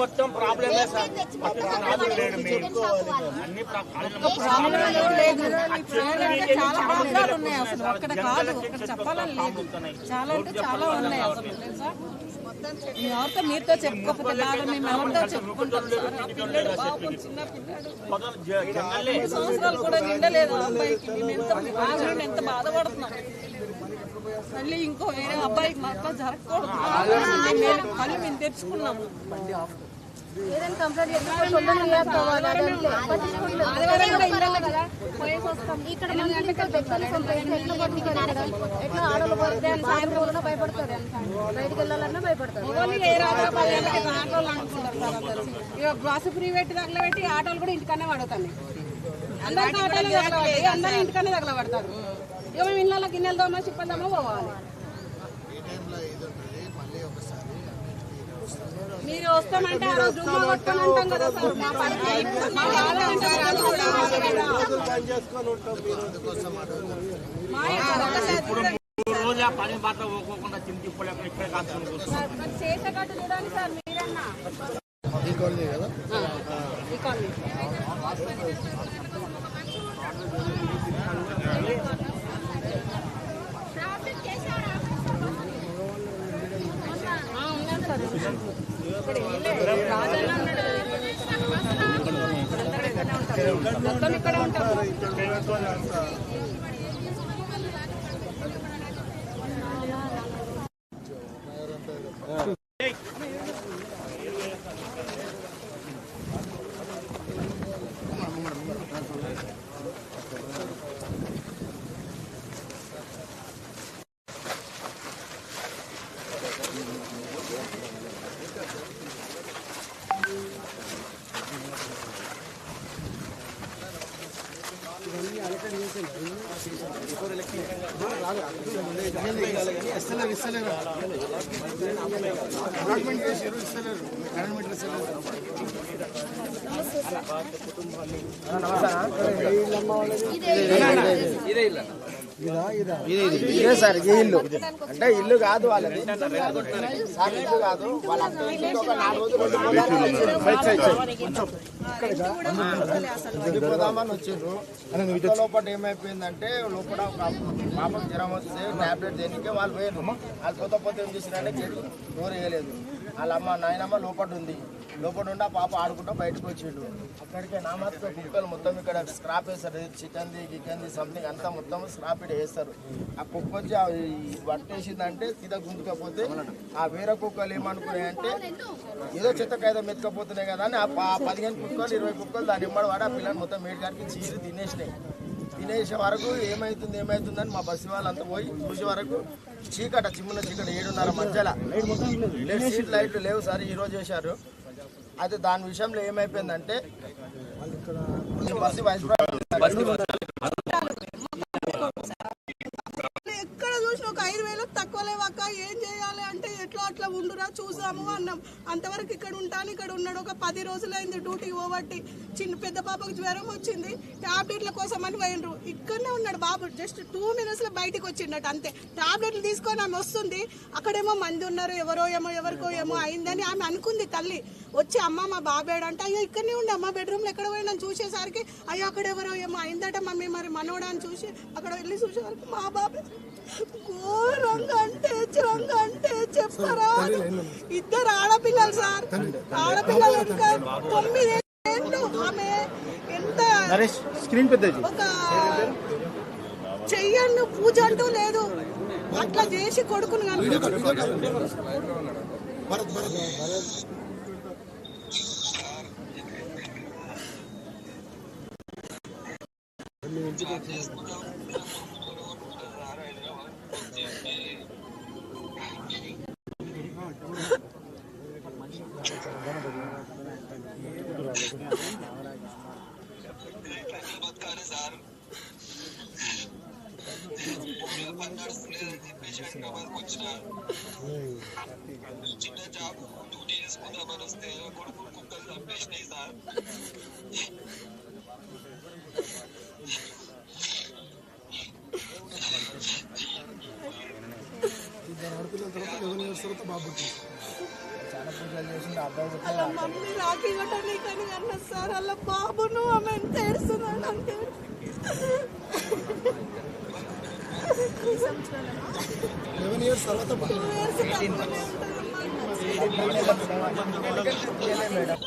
మొత్తం ప్రాబ్లమే సార్. చాలా ప్రాబ్లాలు ఉన్నాయి అసలు. అక్కడ కాదు, అక్కడ చెప్పాలని లేదు. చాలా అంటే చాలా ఉన్నాయి అసలు. ఎవరితో మీరుతో చెప్పుకోకపోతే మేము ఎవరితో చెప్పుకుంటాం సార్. ఆ పిల్లడు పాపం, చిన్న పిల్లడు 5 సంవత్సరాలు కూడా నిండలేదు ఆ అబ్బాయికి. మేము ఎంత బాధపడుతున్నాం. మళ్ళీ ఇంకో వేరే అబ్బాయికి మాత్రం జరగకూడదు కళ్ళు మేము తెచ్చుకున్నాము. బస్సు ఫ్రీ పెట్టి తగలబెట్టి ఆటోలు కూడా ఇంటికన్నా పడుతుంది. అందరికి ఆటోలు తగలబడి అందరూ ఇంటికన్నా తగలబడతారు. ఇక మేము ఇళ్ళ గిన్నెలదోమో చిప్పలదోమో పోవాలి. మీరు వస్తామంటే ఆ రోజు రూమ్ కొట్టుకొని ఉంటాం కదా సార్. చేసేటట్టు చూడండి సార్ మీరన్నా. మొత్తం ఇక్కడే ఉంటాం. ఇదే సార్ ఈ ఇల్లు అంటే ఇల్లు కాదు వాళ్ళది సార్, ఇల్లు కాదు వాళ్ళ పోదామని వచ్చిండ్రు. లోపల ఏమైపోయిందంటే లోపల పాపకు జ్వరం వస్తే టాబ్లెట్ దేనికే వాళ్ళు పోయారు. వాళ్ళు పోతే ఏం చేసినంటే గేటు డోర్ వేయలేదు. వాళ్ళ అమ్మ నాయనమ్మ లోపల ఉంది. లోపల ఉండి ఆ పాప ఆడుకుంటూ బయటకు వచ్చిండు. అక్కడికే నామాత్మ కుక్కలు మొత్తం ఇక్కడ స్క్రాప్ వేస్తారు. చికెన్ది గికెన్ది సంథింగ్ అంతా మొత్తం స్క్రాప్ ఇటు వేస్తారు. ఆ కుక్క వచ్చి పట్టేసిందంటే సీదా గుంజుకపోతే ఆ వేరే కుక్కలు ఏమనుకున్నాయంటే ఏదో చెత్త కాయద మెత్తకపోతున్నాయి కదా అని ఆ 15 కుక్కలు 20 కుక్కలు దాని ఇమ్మడి వాడి ఆ పిల్లలు మొత్తం మేడికాడికి చీరి తినేసినాయి. తినేసే వరకు ఏమవుతుందని మా బస్సు వాళ్ళంతా పోయి చూసే వరకు చీకట చిమ్మున చీకట 7:30 మధ్యలో స్ట్రీట్ లైట్లు లేవు సార్. ఈరోజు చేశారు. అయితే దాని విషయంలో ఏమైపోయిందంటే బస్సు ఎక్కడ చూసిన ఒక 5,000 తక్కువ లేవక్క. ఏం చేయాలి అంటే ఎట్లా అట్లా ఉండురా చూసాము అన్నాం. అంతవరకు ఇక్కడ ఉంటాను. ఇక్కడ ఉన్నాడు. ఒక 10 రోజులైంది డ్యూటీకి పోబట్టి. పెద్ద పాపకు జ్వరం వచ్చింది. టాబ్లెట్ల కోసం అని పోయినరు. ఇక్కడనే ఉన్నాడు బాబు. జస్ట్ 2 minutes లో బయటకు వచ్చిండట అంతే. టాబ్లెట్లు తీసుకొని ఆమె వస్తుంది. అక్కడేమో మంది ఉన్నారు. ఎవరికో ఏమో అయిందని ఆమె అనుకుంది. తల్లి వచ్చి అమ్మ మా బాబేడంటే అయ్యో ఇక్కడనే ఉండి అమ్మ బెడ్రూమ్లో ఎక్కడ పోయినా చూసేసరికి అయ్యో అక్కడ ఎవరో ఏమో అయిందట మమ్మీ మరి మనోడా అని చూసి అక్కడ వెళ్ళి చూసేసరికి మా బాబే ఘోరంగా అంటే చెప్పరా. 2 ఆడపిల్లలు సార్. ఆడపిల్లలు ఇంకా 9 ఏళ్ళు. ఆమె ఎంత ఒక చెయ్యను పూజ అంటూ లేదు. అట్లా చేసి కొడుకును చిన్న జాబ్ డ్యూటీ చేసుకుందామని వస్తే కొడుకు కుక్కలు చంపేసినాయి సార్. ఆడపిల్లల తర్వాత 11 years తర్వాత బాబు అలా మమ్మీ రాఖీ కట్టడానికి అని అన్నది సార్. అలా బాబును ఆమె ఎంత ఏడుస్తున్నాడు అంటే 11 years తర్వాత 2 years తక్కువనే ఉంటుందమ్మా. మేడం